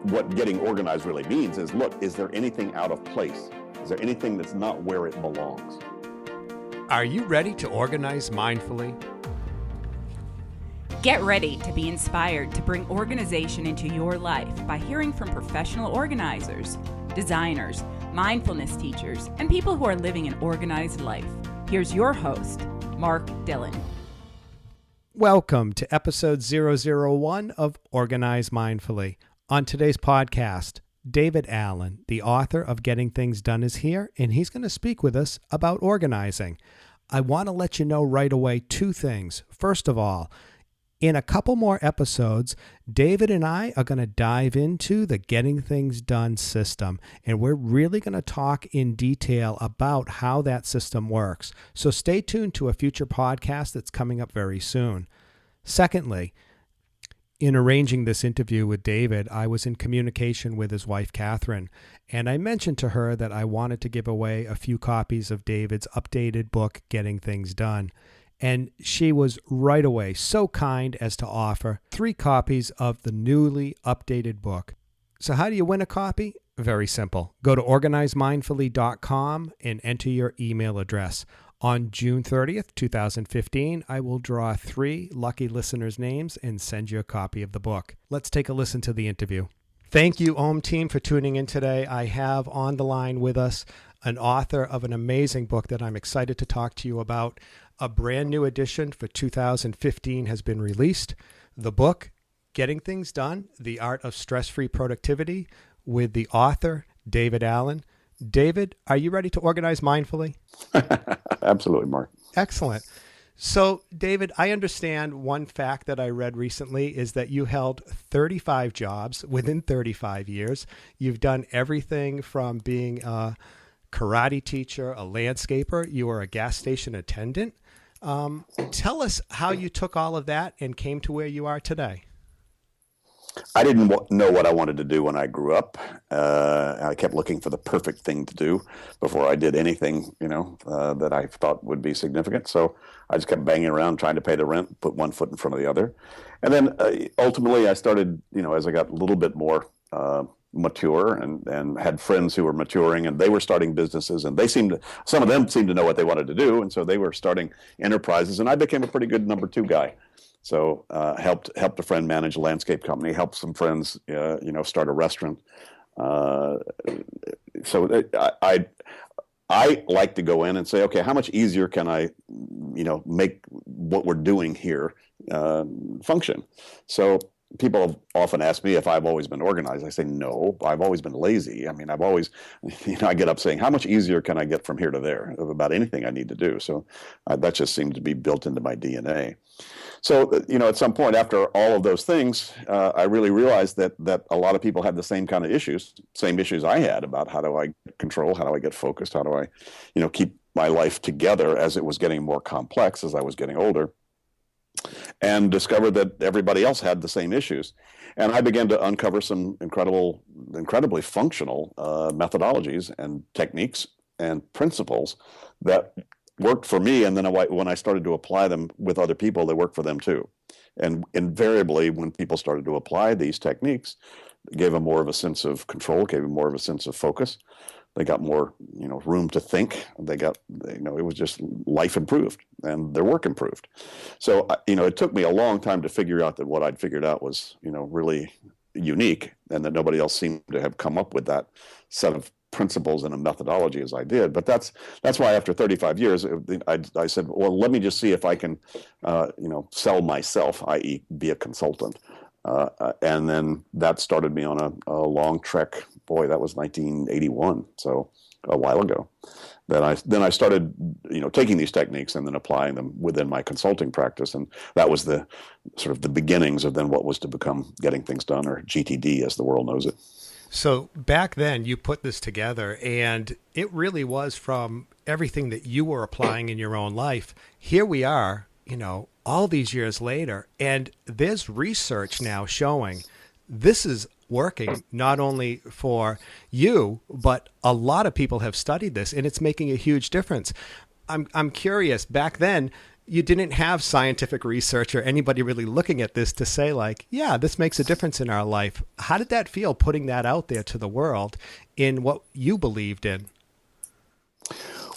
what getting organized really means is, look, is there anything out of place? Is there anything that's not where it belongs? Are you ready to organize mindfully? Get ready to be inspired to bring organization into your life by hearing from professional organizers, designers, mindfulness teachers, and people who are living an organized life. Here's your host, Mark Dillon. Welcome to episode 001 of Organize Mindfully. On today's podcast, David Allen, the author of Getting Things Done, is here, and he's going to speak with us about organizing. I want to let you know right away two things. First of all, in a couple more episodes, David and I are going to dive into the Getting Things Done system, and we're really going to talk in detail about how that system works. So stay tuned to a future podcast that's coming up very soon. Secondly, in arranging this interview with David, I was in communication with his wife, Catherine, and I mentioned to her that I wanted to give away a few copies of David's updated book, Getting Things Done. And she was right away so kind as to offer 3 copies of the newly updated book. So how do you win a copy? Very simple. Go to organizemindfully.com and enter your email address. On June 30th, 2015, I will draw 3 lucky listeners' names and send you a copy of the book. Let's take a listen to the interview. Thank you, OM team, for tuning in today. I have on the line with us an author of an amazing book that I'm excited to talk to you about. A brand new edition for 2015 has been released. The book, Getting Things Done, The Art of Stress-Free Productivity, with the author, David Allen. David, are you ready to organize mindfully? Absolutely, Mark. Excellent. So, David, I understand one fact that I read recently is that you held 35 jobs within 35 years. You've done everything from being a karate teacher, a landscaper. You were a gas station attendant. Tell us how you took all of that and came to where you are today. I didn't know what I wanted to do when I grew up. I kept looking for the perfect thing to do before I did anything, that I thought would be significant. So I just kept banging around trying to pay the rent, put one foot in front of the other. And then ultimately I started, as I got a little bit more mature and had friends who were maturing, and they were starting businesses, and some of them seemed to know what they wanted to do. And so they were starting enterprises, and I became a pretty good number 2 guy. So helped a friend manage a landscape company, helped some friends, start a restaurant. So I like to go in and say, okay, how much easier can I, make what we're doing here function? So people have often asked me if I've always been organized. I say, no, I've always been lazy. I mean, I've always, I get up saying, how much easier can I get from here to there about anything I need to do? So that just seems to be built into my DNA. So, at some point after all of those things, I really realized that a lot of people had the same kind of issues, same issues I had about how do I control, how do I get focused, how do I, keep my life together as it was getting more complex as I was getting older, and discovered that everybody else had the same issues. And I began to uncover some incredibly functional methodologies and techniques and principles that worked for me, and then when I started to apply them with other people, they worked for them too. And invariably, when people started to apply these techniques, it gave them more of a sense of control, gave them more of a sense of focus. They got more, room to think. It was just life improved and their work improved. So, it took me a long time to figure out that what I'd figured out was, really unique, and that nobody else seemed to have come up with that set of principles and a methodology as I did. But that's why after 35 years, I said, well, let me just see if I can, sell myself, i.e. be a consultant. And then that started me on a long trek. Boy, that was 1981, so a while ago. Then I started, taking these techniques and then applying them within my consulting practice, and that was the sort of the beginnings of then what was to become Getting Things Done, or GTD as the world knows it. So back then you put this together, and it really was from everything that you were applying in your own life. Here we are, all these years later, and there's research now showing this is working not only for you, but a lot of people have studied this, and it's making a huge difference. I'm curious, back then, you didn't have scientific research or anybody really looking at this to say like, yeah, this makes a difference in our life. How did that feel, putting that out there to the world in what you believed in?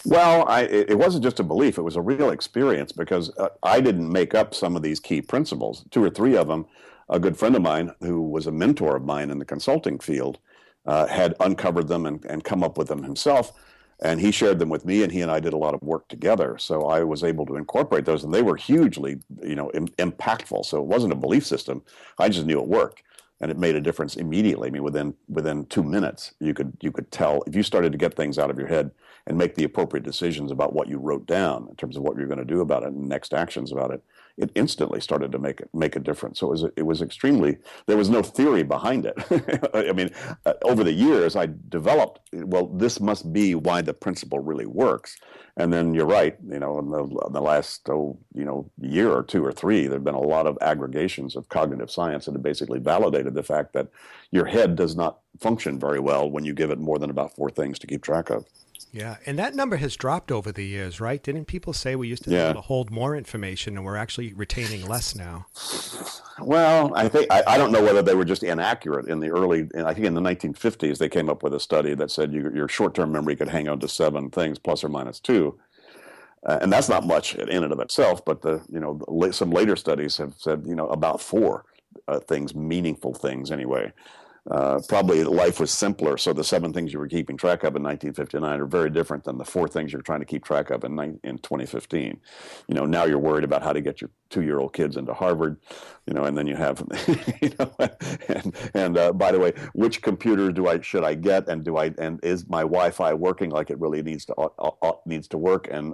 Well, it wasn't just a belief, it was a real experience, because I didn't make up some of these key principles. Two or three of them, a good friend of mine who was a mentor of mine in the consulting field had uncovered them and come up with them himself. And he shared them with me, and he and I did a lot of work together. So I was able to incorporate those, and they were hugely, impactful. So it wasn't a belief system. I just knew it worked, and it made a difference immediately. I mean, within 2 minutes, you could tell if you started to get things out of your head and make the appropriate decisions about what you wrote down in terms of what you're going to do about it and next actions about it. It instantly started to make a difference. So it was extremely. There was no theory behind it. I mean, over the years, I developed. Well, this must be why the principle really works. And then you're right. In the last year or two or three, there've been a lot of aggregations of cognitive science that have basically validated the fact that your head does not function very well when you give it more than about 4 things to keep track of. Yeah, and that number has dropped over the years, right? Didn't people say we used to be able to hold more information and we're actually retaining less now? Well, I think I don't know whether they were just inaccurate in the early. I think in the 1950s they came up with a study that said your short-term memory could hang on to 7 things plus or minus 2, and that's not much in and of itself. But some later studies have said about 4 things, meaningful things anyway. Probably life was simpler, so the 7 things you were keeping track of in 1959 are very different than the 4 things you're trying to keep track of in 2015. Now you're worried about how to get your 2-year-old kids into Harvard, and then you have, and by the way, which computer should I get, and is my Wi-Fi working like it really needs to work, and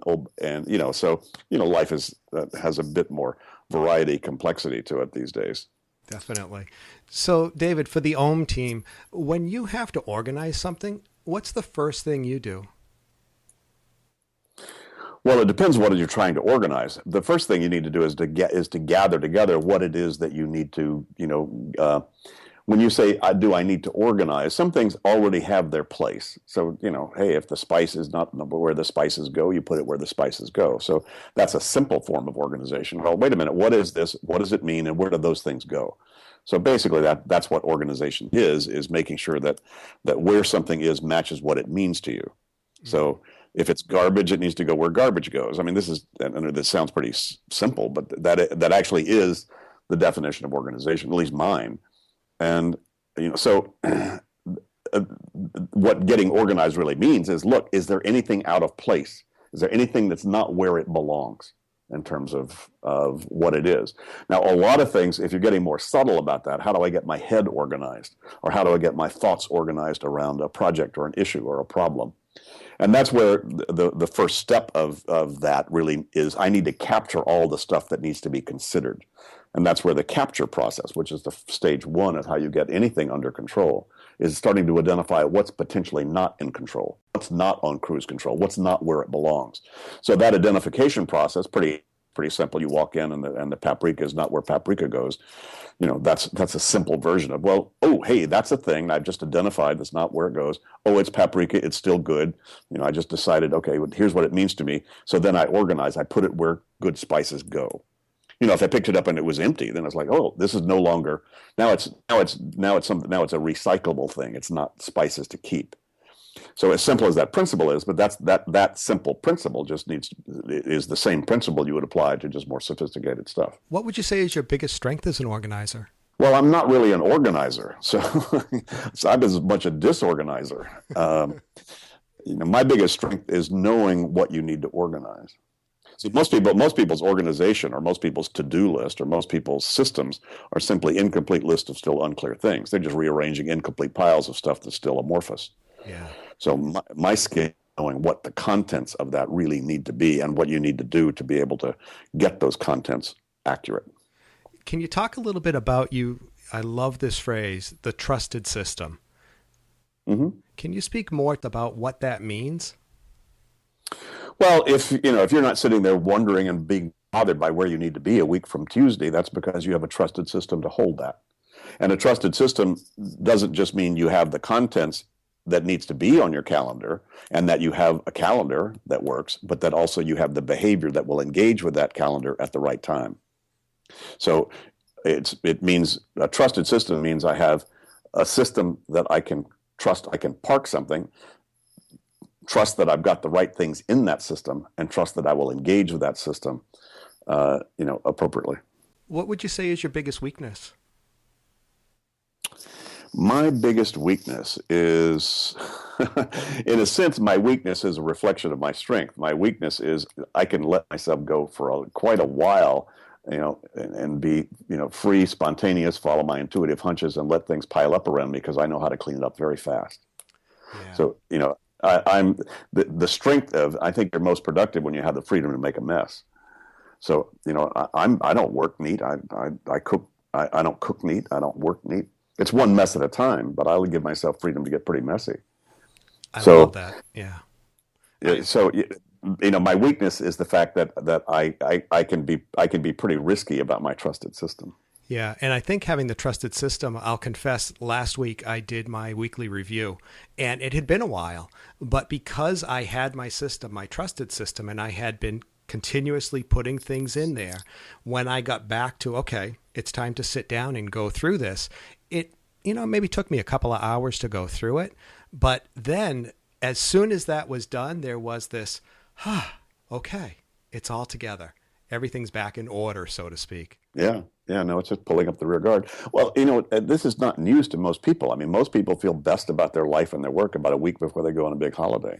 so life has a bit more variety, complexity to it these days. Definitely. So, David, for the OM team, when you have to organize something, what's the first thing you do? Well, it depends what you're trying to organize. The first thing you need to do is to gather together what it is that you need to, when you say, do I need to organize, some things already have their place. So, hey, if the spice is not where the spices go, you put it where the spices go. So that's a simple form of organization. Well, wait a minute, what is this? What does it mean? And where do those things go? So basically that's what organization is making sure that where something is matches what it means to you. Mm-hmm. So if it's garbage, it needs to go where garbage goes. I mean, this sounds pretty simple, but that actually is the definition of organization, at least mine. And, so what getting organized really means is, look, is there anything out of place? Is there anything that's not where it belongs in terms of what it is? Now, a lot of things, if you're getting more subtle about that, how do I get my head organized? Or how do I get my thoughts organized around a project or an issue or a problem? And that's where the first step of that really is. I need to capture all the stuff that needs to be considered. And that's where the capture process, which is the stage 1 of how you get anything under control, is starting to identify what's potentially not in control, what's not on cruise control, what's not where it belongs. So that identification process, pretty simple. You walk in and the paprika is not where paprika goes. That's a simple version of, well, oh, hey, that's a thing I've just identified that's not where it goes. Oh, it's paprika. It's still good. I just decided, okay, here's what it means to me. So then I organize. I put it where good spices go. If I picked it up and it was empty, then it's like, oh, this is no longer. Now it's a recyclable thing. It's not spices to keep. So as simple as that principle is, but that simple principle is the same principle you would apply to just more sophisticated stuff. What would you say is your biggest strength as an organizer? Well, I'm not really an organizer, so I'm as much a disorganizer. My biggest strength is knowing what you need to organize. See, most people's organization or most people's to-do list or most people's systems are simply incomplete list of still unclear things. They're just rearranging incomplete piles of stuff that's still amorphous. Yeah. So my skill is knowing what the contents of that really need to be and what you need to do to be able to get those contents accurate. Can you talk a little bit about I love this phrase, the trusted system. Mm-hmm. Can you speak more about what that means? Well, if you're not sitting there wondering and being bothered by where you need to be a week from Tuesday, that's because you have a trusted system to hold that. And a trusted system doesn't just mean you have the contents that needs to be on your calendar, and that you have a calendar that works, but that also you have the behavior that will engage with that calendar at the right time. So it means a trusted system means I have a system that I can trust. I can park something, trust that I've got the right things in that system, and trust that I will engage with that system, appropriately. What would you say is your biggest weakness? My biggest weakness is, in a sense, my weakness is a reflection of my strength. My weakness is I can let myself go for quite a while, and be, free, spontaneous, follow my intuitive hunches, and let things pile up around me because I know how to clean it up very fast. Yeah. So, I'm the strength of, I think you're most productive when you have the freedom to make a mess. So, I don't work neat. I cook. I don't cook neat. I don't work neat. It's one mess at a time, but I'll give myself freedom to get pretty messy. I love that. Yeah. So, my weakness is the fact that I can be pretty risky about my trusted system. Yeah. And I think having the trusted system, I'll confess, last week I did my weekly review, and it had been a while, but because I had my system, my trusted system, and I had been continuously putting things in there, when I got back to, okay, it's time to sit down and go through this, it, maybe took me a couple of hours to go through it. But then as soon as that was done, there was this, okay, it's all together. Everything's back in order, so to speak. Yeah. No, it's just pulling up the rear guard. Well, this is not news to most people. I mean, most people feel best about their life and their work about a week before they go on a big holiday.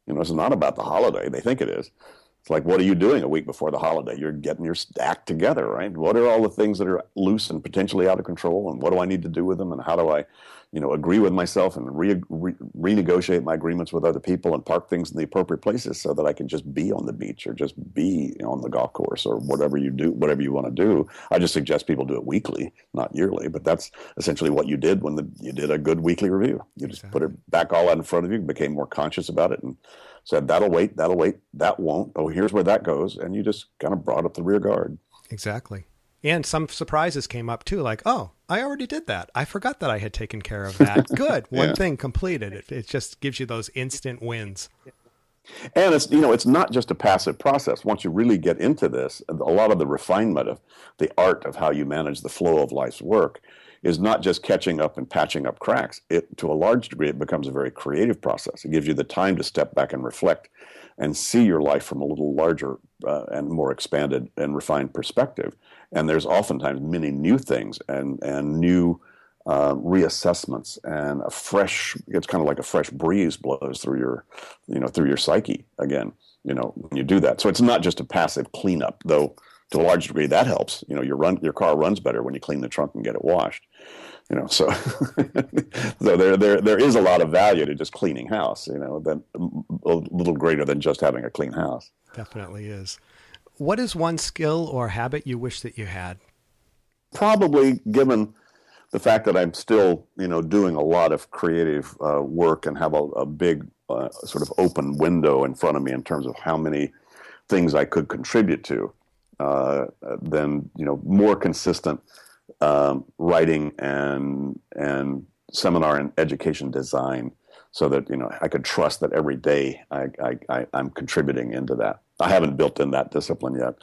It's not about the holiday. They think it is. It's like, what are you doing a week before the holiday? You're getting your act together, right? What are all the things that are loose and potentially out of control, and what do I need to do with them, and how do I, agree with myself and renegotiate my agreements with other people and park things in the appropriate places so that I can just be on the beach or just be on the golf course or whatever you do, whatever you want to do. I just suggest people do it weekly, not yearly, but that's essentially what you did when you did a good weekly review. You just put it back all out in front of you, became more conscious about it, and said, that'll wait, that won't. Oh, here's where that goes. And you just kind of brought up the rear guard. Exactly. And some surprises came up too, like, oh, I already did that. I forgot that I had taken care of that. Good. One thing completed. It just gives you those instant wins. And it's not just a passive process. Once you really get into this, a lot of the refinement of the art of how you manage the flow of life's work is not just catching up and patching up cracks. To a large degree, it becomes a very creative process. It gives you the time to step back and reflect and see your life from a little larger and more expanded and refined perspective. And there's oftentimes many new things and new reassessments, and it's kind of like a fresh breeze blows through your psyche again, when you do that. So it's not just a passive cleanup, though to a large degree that helps. Your car runs better when you clean the trunk and get it washed. So there is a lot of value to just cleaning house, that a little greater than just having a clean house. Definitely is. What is one skill or habit you wish that you had? Probably, given the fact that I'm still, doing a lot of creative work and have a big sort of open window in front of me in terms of how many things I could contribute to, then, more consistent writing and seminar and education design, so that I could trust that every day I'm contributing into that. I haven't built in that discipline yet.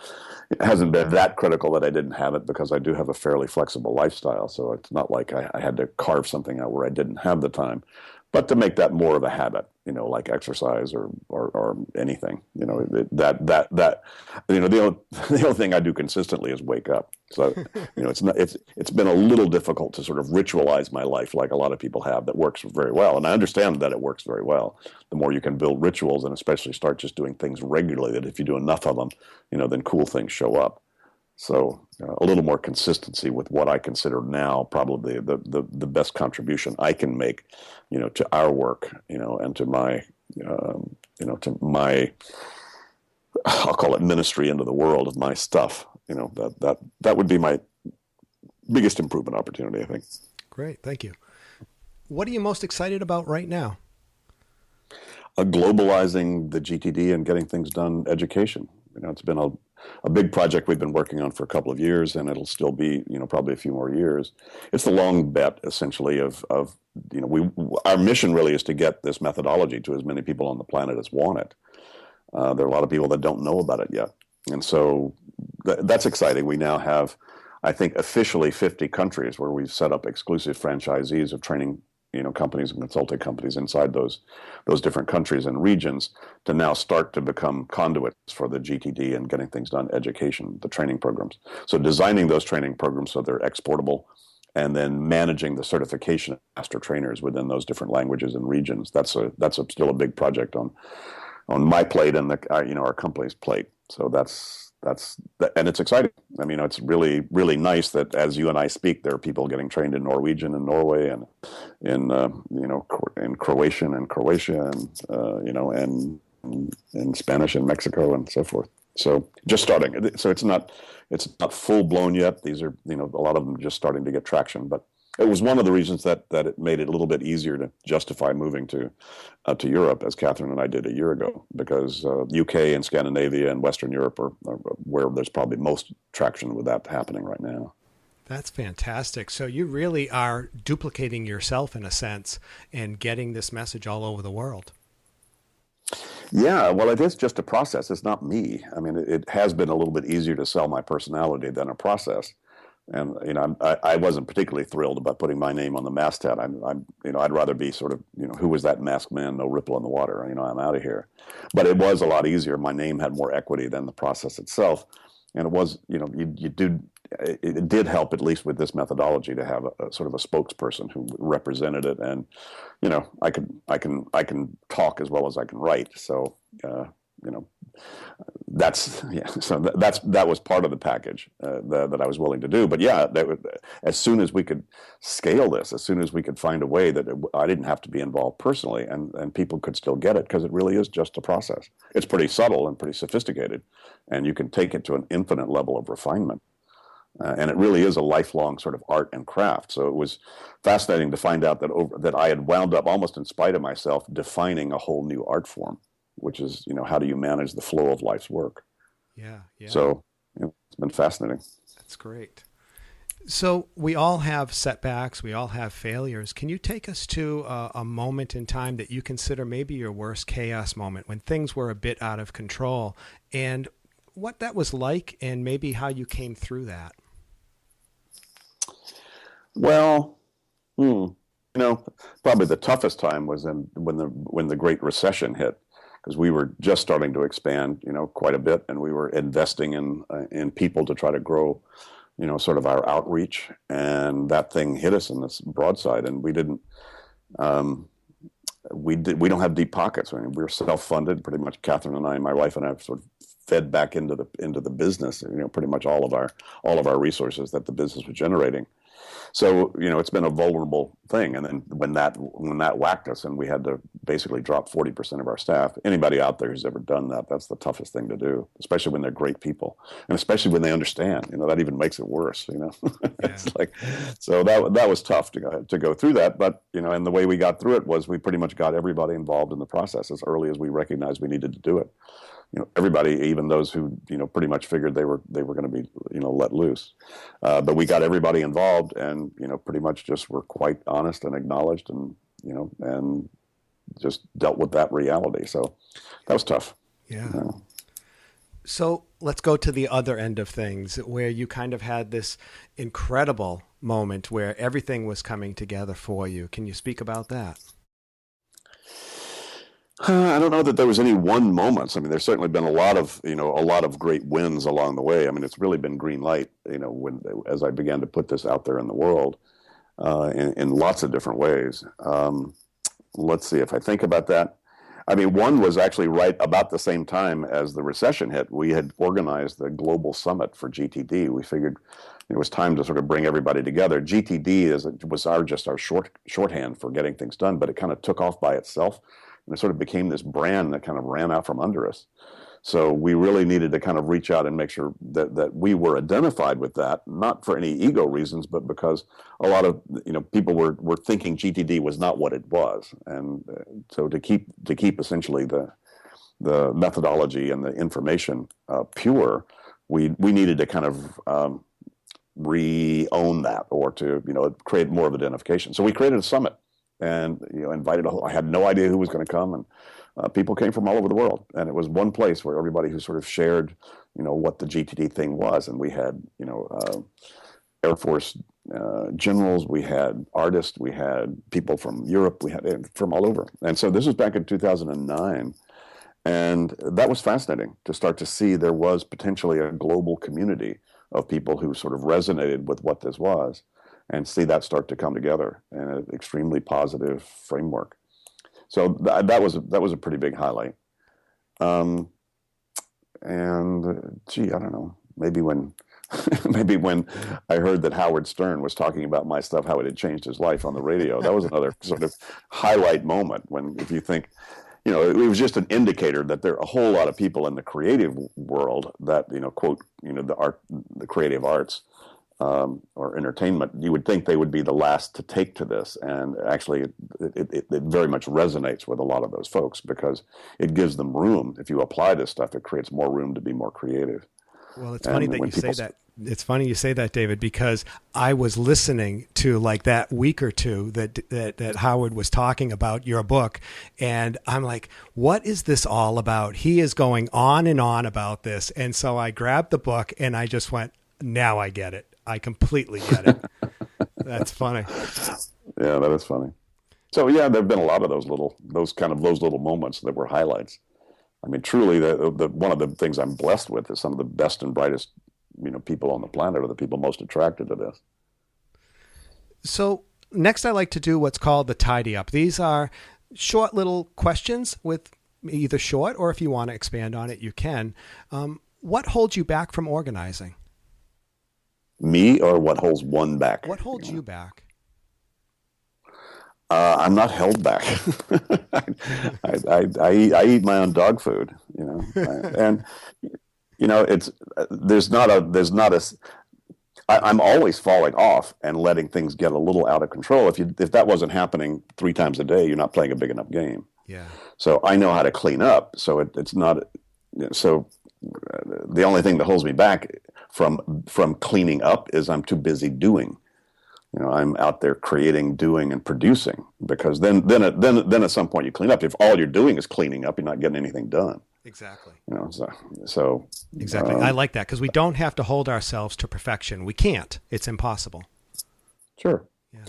It hasn't been that critical that I didn't have it, because I do have a fairly flexible lifestyle. So it's not like I had to carve something out where I didn't have the time. But to make that more of a habit, like exercise or anything, the only thing I do consistently is wake up. So, it's been a little difficult to sort of ritualize my life like a lot of people have. That works very well. And I understand that it works very well. The more you can build rituals, and especially start just doing things regularly, that if you do enough of them, then cool things show up. So a little more consistency with what I consider now probably the best contribution I can make, to our work, and to my, I'll call it ministry into the world of my stuff. That would be my biggest improvement opportunity, I think. Great. Thank you. What are you most excited about right now? Globalizing the GTD and getting things done education. It's been a big project we've been working on for a couple of years, and it'll still be, probably a few more years. It's the long bet, essentially, of our mission really is to get this methodology to as many people on the planet as want it. There are a lot of people that don't know about it yet. And so that's exciting. We now have, I think, officially 50 countries where we've set up exclusive franchisees of training, companies and consulting companies inside those different countries and regions to now start to become conduits for the GTD and getting things done education, the training programs. So designing those training programs so they're exportable, and then managing the certification of master trainers within those different languages and regions. That's still a big project on my plate and our company's plate. So and it's exciting. I mean, it's really, really nice that as you and I speak, there are people getting trained in Norwegian and Norway, and in Croatian and Croatia, and in Spanish in Mexico and so forth. So just starting. So it's not full blown yet. These are, a lot of them just starting to get traction, but it was one of the reasons that it made it a little bit easier to justify moving to Europe, as Catherine and I did a year ago, because UK and Scandinavia and Western Europe are where there's probably most traction with that happening right now. That's fantastic. So you really are duplicating yourself in a sense and getting this message all over the world. Yeah, well, it is just a process. It's not me. I mean, it has been a little bit easier to sell my personality than a process. And I wasn't particularly thrilled about putting my name on the masthead. I'd rather be sort of, who was that masked man? No ripple in the water. I'm out of here. But it was a lot easier. My name had more equity than the process itself, and it was, it did help, at least with this methodology, to have a sort of a spokesperson who represented it. And I can talk as well as I can write. So that was part of the package that I was willing to do. But yeah, as soon as we could scale this, as soon as we could find a way that I didn't have to be involved personally, and people could still get it, because it really is just a process. It's pretty subtle and pretty sophisticated, and you can take it to an infinite level of refinement. And it really is a lifelong sort of art and craft. So it was fascinating to find out that I had wound up, almost in spite of myself, defining a whole new art form, which is, how do you manage the flow of life's work? Yeah. So it's been fascinating. That's great. So we all have setbacks. We all have failures. Can you take us to a moment in time that you consider maybe your worst chaos moment, when things were a bit out of control, and what that was like, and maybe how you came through that? Well, probably the toughest time was when the Great Recession hit, because we were just starting to expand, quite a bit, and we were investing in people to try to grow, sort of our outreach, and that thing hit us in this broadside, and we didn't. We don't have deep pockets. I mean, we're self-funded, pretty much. Catherine and I, my wife and I, have sort of fed back into the business, pretty much all of our resources that the business was generating. So, it's been a vulnerable thing. And then when that whacked us and we had to basically drop 40% of our staff, anybody out there who's ever done that, that's the toughest thing to do, especially when they're great people, and especially when they understand, that even makes it worse, Yeah. It's like, so that was tough to go through that. But, and the way we got through it was we pretty much got everybody involved in the process as early as we recognized we needed to do it. Everybody, even those who, pretty much figured they were going to be, let loose. But we got everybody involved, and, pretty much just were quite honest and acknowledged, and, and just dealt with that reality. So that was tough. Yeah. So let's go to the other end of things, where you kind of had this incredible moment where everything was coming together for you. Can you speak about that? I don't know that there was any one moment. I mean, there's certainly been a lot of great wins along the way. I mean, it's really been green light, as I began to put this out there in the world, in lots of different ways. Let's see if I think about that. I mean, one was actually right about the same time as the recession hit. We had organized the global summit for GTD. We figured it was time to sort of bring everybody together. GTD was our shorthand for getting things done, but it kind of took off by itself. And it sort of became this brand that kind of ran out from under us. So we really needed to kind of reach out and make sure that we were identified with that, not for any ego reasons, but because a lot of people were thinking GTD was not what it was, and so to keep essentially the methodology and the information pure, we needed to kind of re-own that, or to create more of identification. So we created a summit, and invited I had no idea who was going to come, and people came from all over the world, and it was one place where everybody who sort of shared what the GTD thing was. And we had Air Force generals, we had artists, we had people from Europe, we had from all over. And so this was back in 2009. And that was fascinating to start to see there was potentially a global community of people who sort of resonated with what this was, and see that start to come together in an extremely positive framework. So that was a pretty big highlight. And gee, I don't know, maybe when I heard that Howard Stern was talking about my stuff, how it had changed his life on the radio, that was another sort of highlight moment. When, if you think, it was just an indicator that there are a whole lot of people in the creative world that, quote, the creative arts, or entertainment, you would think they would be the last to take to this. And actually, it very much resonates with a lot of those folks, because it gives them room. If you apply this stuff, it creates more room to be more creative. Well, it's funny that you say that. It's funny you say that, David, because I was listening to like that week or two that Howard was talking about your book, and I'm like, what is this all about? He is going on and on about this. And so I grabbed the book and I just went, now I get it. I completely get it. That's funny. Yeah, that is funny. So yeah, there've been a lot of those little moments that were highlights. I mean, truly, the one of the things I'm blessed with is some of the best and brightest, people on the planet are the people most attracted to this. So next, I like to do what's called the tidy up. These are short little questions with either short, or if you want to expand on it, you can. What holds you back from organizing? Me, or what holds one back? What holds you back? I'm not held back. I eat my own dog food, and I'm always falling off and letting things get a little out of control. If that wasn't happening 3 times a day, you're not playing a big enough game. Yeah. So I know how to clean up. So it's not. So the only thing that holds me back from cleaning up is I'm too busy doing. I'm out there creating, doing, and producing, because then at some point you clean up. If all you're doing is cleaning up, you're not getting anything done. Exactly. So exactly. I like that, because we don't have to hold ourselves to perfection. We can't. It's impossible. Sure. Yeah.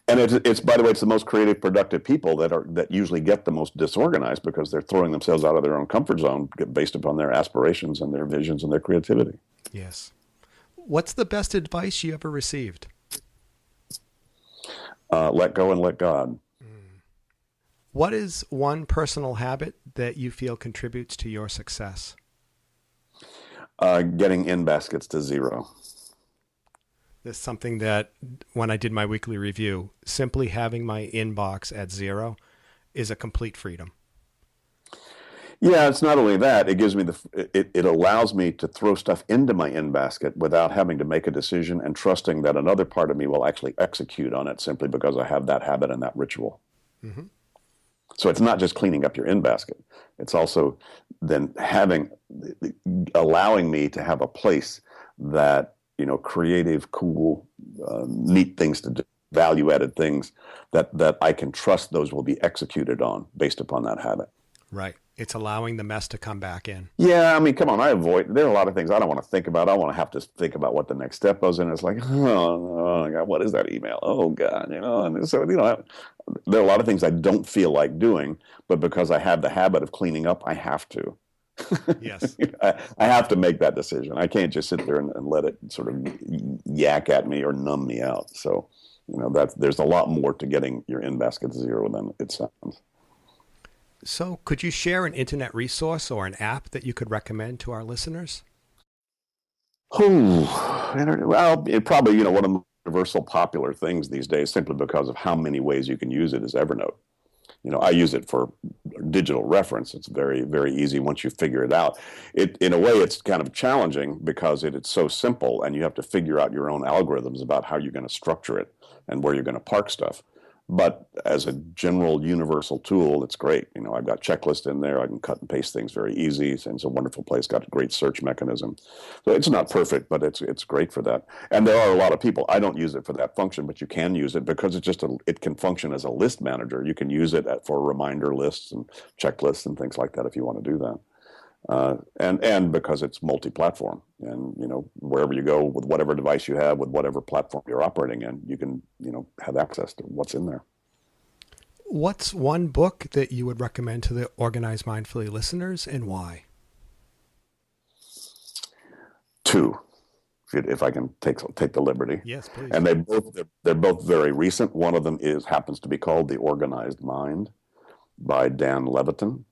And it's by the way, it's the most creative, productive people that usually get the most disorganized, because they're throwing themselves out of their own comfort zone based upon their aspirations and their visions and their creativity. Yes. What's the best advice you ever received? Let go and let God. What is one personal habit that you feel contributes to your success? Getting in baskets to 0. This is something that when I did my weekly review, simply having my inbox at 0 is a complete freedom. Yeah, it's not only that. It gives me it allows me to throw stuff into my in basket without having to make a decision, and trusting that another part of me will actually execute on it, simply because I have that habit and that ritual. Mm-hmm. So it's not just cleaning up your in basket. It's also then allowing me to have a place that, creative, cool, neat things to do, value-added things that I can trust those will be executed on based upon that habit. Right. It's allowing the mess to come back in. Yeah, I mean, come on, there are a lot of things I don't want to think about. I don't want to have to think about what the next step was, and it's like, oh God, what is that email? Oh God, and so, there are a lot of things I don't feel like doing, but because I have the habit of cleaning up, I have to. Yes. I have to make that decision. I can't just sit there and let it sort of yak at me or numb me out. So, there's a lot more to getting your in basket to 0 than it sounds. So could you share an internet resource or an app that you could recommend to our listeners? Well, probably, one of the universal popular things these days, simply because of how many ways you can use it, is Evernote. I use it for digital reference. It's very, very easy once you figure it out. In a way, it's kind of challenging because it's so simple, and you have to figure out your own algorithms about how you're going to structure it and where you're going to park stuff. But as a general universal tool, it's great. I've got checklists in there. I can cut and paste things very easy. And it's a wonderful place. Got a great search mechanism. So it's not perfect, but it's great for that. And there are a lot of people. I don't use it for that function, but you can use it because it can function as a list manager. You can use it for reminder lists and checklists and things like that if you want to do that. And because it's multi-platform, and wherever you go with whatever device you have, with whatever platform you're operating in, you can have access to what's in there. What's one book that you would recommend to the Organize Mindfully listeners, and why? Two, if I can take the liberty. Yes, please. And they're both very recent. One of them happens to be called The Organized Mind by Dan Levitin.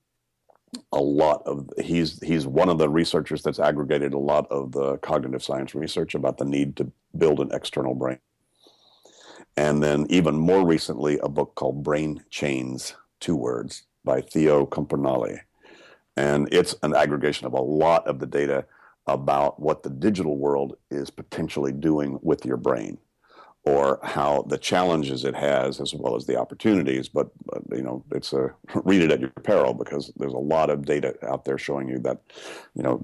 He's one of the researchers that's aggregated a lot of the cognitive science research about the need to build an external brain. And then even more recently, a book called Brain Chains, 2 words, by Theo Campanale. And it's an aggregation of a lot of the data about what the digital world is potentially doing with your brain, or how the challenges it has as well as the opportunities. But it's read it at your peril, because there's a lot of data out there showing you that,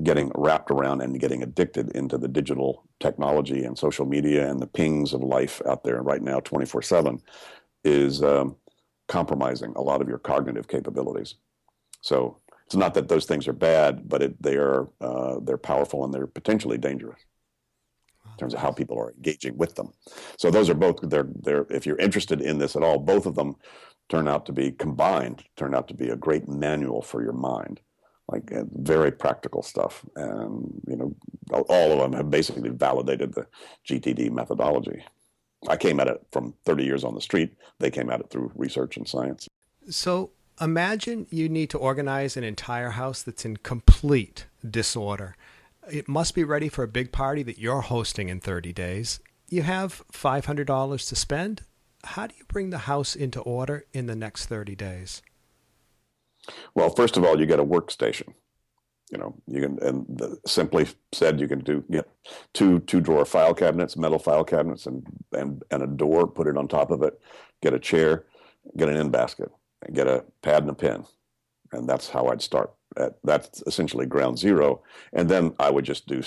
getting wrapped around and getting addicted into the digital technology and social media and the pings of life out there right now 24/7 is compromising a lot of your cognitive capabilities. So it's not that those things are bad, but they're powerful and they're potentially dangerous in terms of how people are engaging with them. So those are both, they're if you're interested in this at all, both of them turn out to be a great manual for your mind, like very practical stuff. And, all of them have basically validated the GTD methodology. I came at it from 30 years on the street. They came at it through research and science. So imagine you need to organize an entire house that's in complete disorder. It must be ready for a big party that you're hosting in 30 days. You have $500 to spend. How do you bring the house into order in the next 30 days? Well, first of all, you get a workstation. You can, simply said, you can get two drawer file cabinets, metal file cabinets, and a door, put it on top of it, get a chair, get an in basket, and get a pad and a pen. And that's how I'd start. That's essentially ground zero. And then I would just do,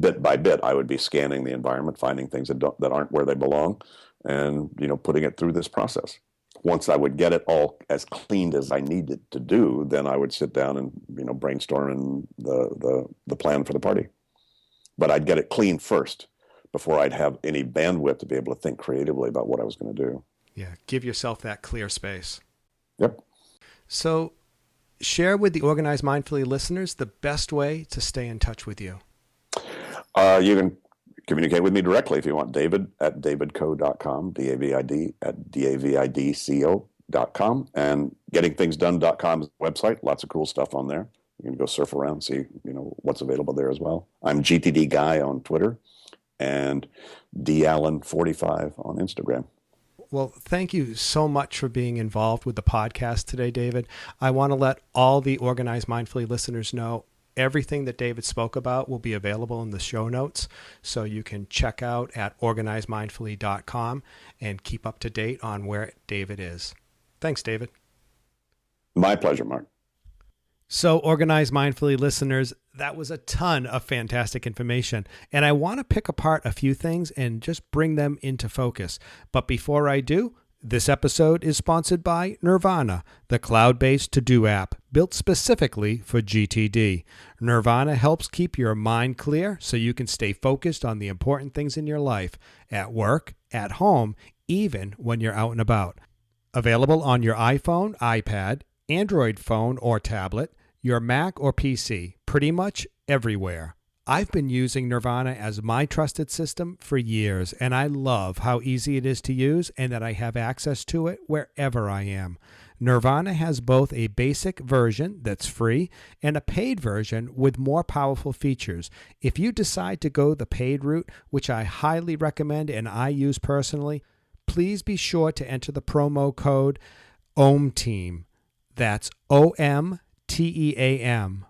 bit by bit, I would be scanning the environment, finding things that aren't where they belong, and, putting it through this process. Once I would get it all as cleaned as I needed to do, then I would sit down and, brainstorm the plan for the party. But I'd get it clean first before I'd have any bandwidth to be able to think creatively about what I was going to do. Yeah, give yourself that clear space. Yep. So share with the Organize Mindfully listeners the best way to stay in touch with you. You can communicate with me directly if you want. David at davidco.com, David at davidco.com, and gettingthingsdone.com is the website. Lots of cool stuff on there. You can go surf around, see what's available there as well. I'm GTD Guy on Twitter and dallen45 on Instagram. Well, thank you so much for being involved with the podcast today, David. I want to let all the Organize Mindfully listeners know everything that David spoke about will be available in the show notes, so you can check out at organizemindfully.com and keep up to date on where David is. Thanks, David. My pleasure, Mark. So, Organize Mindfully listeners, that was a ton of fantastic information, and I want to pick apart a few things and just bring them into focus. But before I do, this episode is sponsored by Nirvana, the cloud-based to-do app built specifically for GTD. Nirvana helps keep your mind clear so you can stay focused on the important things in your life, at work, at home, even when you're out and about. Available on your iPhone, iPad, Android phone or tablet, your Mac or PC, pretty much everywhere. I've been using Nirvana as my trusted system for years, and I love how easy it is to use and that I have access to it wherever I am. Nirvana has both a basic version that's free and a paid version with more powerful features. If you decide to go the paid route, which I highly recommend and I use personally, please be sure to enter the promo code OMTEAM. That's OMTEAM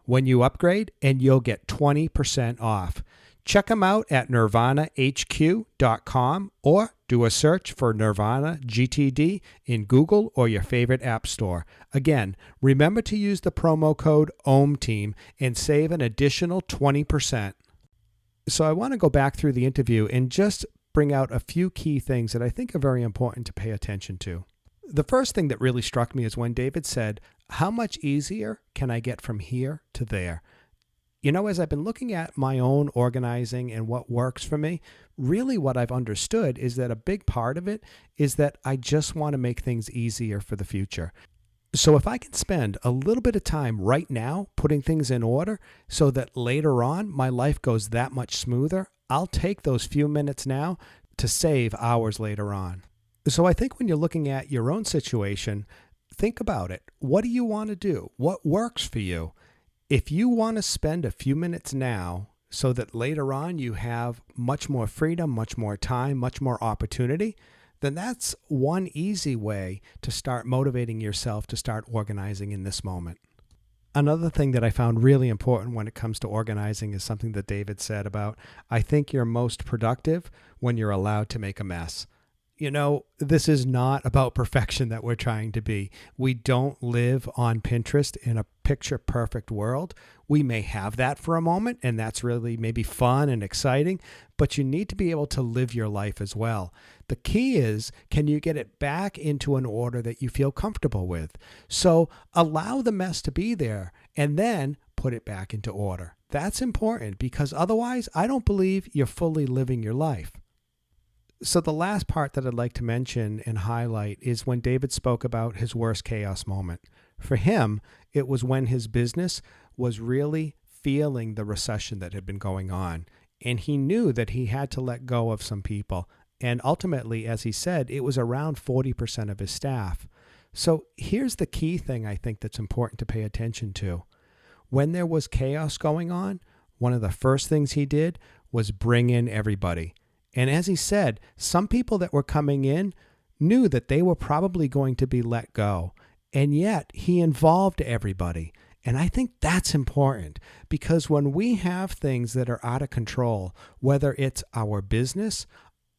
when you upgrade, and you'll get 20% off. Check them out at nirvanahq.com or do a search for Nirvana GTD in Google or your favorite app store. Again, remember to use the promo code OHMTEAM and save an additional 20%. So I want to go back through the interview and just bring out a few key things that I think are very important to pay attention to. The first thing that really struck me is when David said, how much easier can I get from here to there? You know, as I've been looking at my own organizing and what works for me, really what I've understood is that a big part of it is that I just want to make things easier for the future. So if I can spend a little bit of time right now putting things in order so that later on my life goes that much smoother, I'll take those few minutes now to save hours later on. So I think when you're looking at your own situation, think about it. What do you want to do? What works for you? If you want to spend a few minutes now so that later on you have much more freedom, much more time, much more opportunity, then that's one easy way to start motivating yourself to start organizing in this moment. Another thing that I found really important when it comes to organizing is something that David said about, I think you're most productive when you're allowed to make a mess. You know, this is not about perfection that we're trying to be. We don't live on Pinterest in a picture perfect world. We may have that for a moment, and that's really maybe fun and exciting, but you need to be able to live your life as well. The key is, can you get it back into an order that you feel comfortable with? So allow the mess to be there and then put it back into order. That's important because otherwise I don't believe you're fully living your life. So the last part that I'd like to mention and highlight is when David spoke about his worst chaos moment. For him, it was when his business was really feeling the recession that had been going on. And he knew that he had to let go of some people. And ultimately, as he said, it was around 40% of his staff. So here's the key thing I think that's important to pay attention to. When there was chaos going on, one of the first things he did was bring in everybody. And as he said, some people that were coming in knew that they were probably going to be let go. And yet he involved everybody. And I think that's important because when we have things that are out of control, whether it's our business,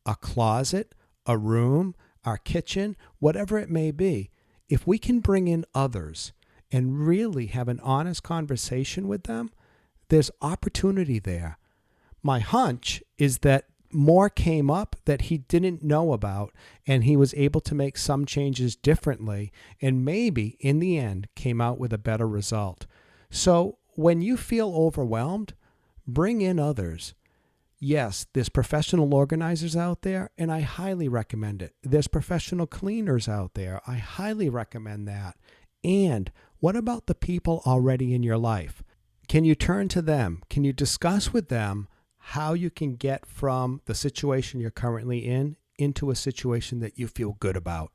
a closet, a room, our kitchen, whatever it may be, if we can bring in others and really have an honest conversation with them, there's opportunity there. My hunch is that more came up that he didn't know about, and he was able to make some changes differently, and maybe in the end came out with a better result. So when you feel overwhelmed, bring in others. Yes, there's professional organizers out there, and I highly recommend it. There's professional cleaners out there. I highly recommend that. And what about the people already in your life? Can you turn to them? Can you discuss with them how you can get from the situation you're currently in into a situation that you feel good about?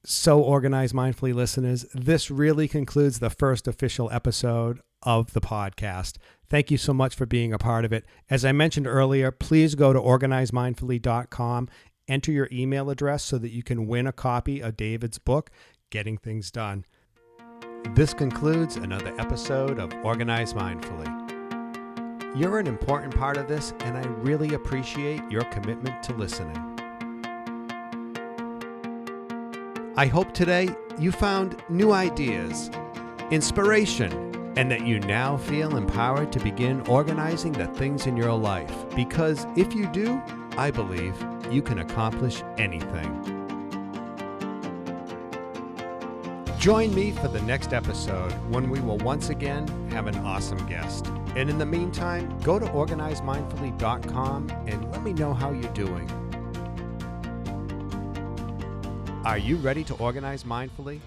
So, Organize Mindfully listeners, this really concludes the first official episode of the podcast. Thank you so much for being a part of it. As I mentioned earlier, please go to organizemindfully.com, enter your email address so that you can win a copy of David's book, Getting Things Done. This concludes another episode of Organize Mindfully. You're an important part of this, and I really appreciate your commitment to listening. I hope today you found new ideas, inspiration, and that you now feel empowered to begin organizing the things in your life. Because if you do, I believe you can accomplish anything. Join me for the next episode when we will once again have an awesome guest. And in the meantime, go to organizemindfully.com and let me know how you're doing. Are you ready to organize mindfully?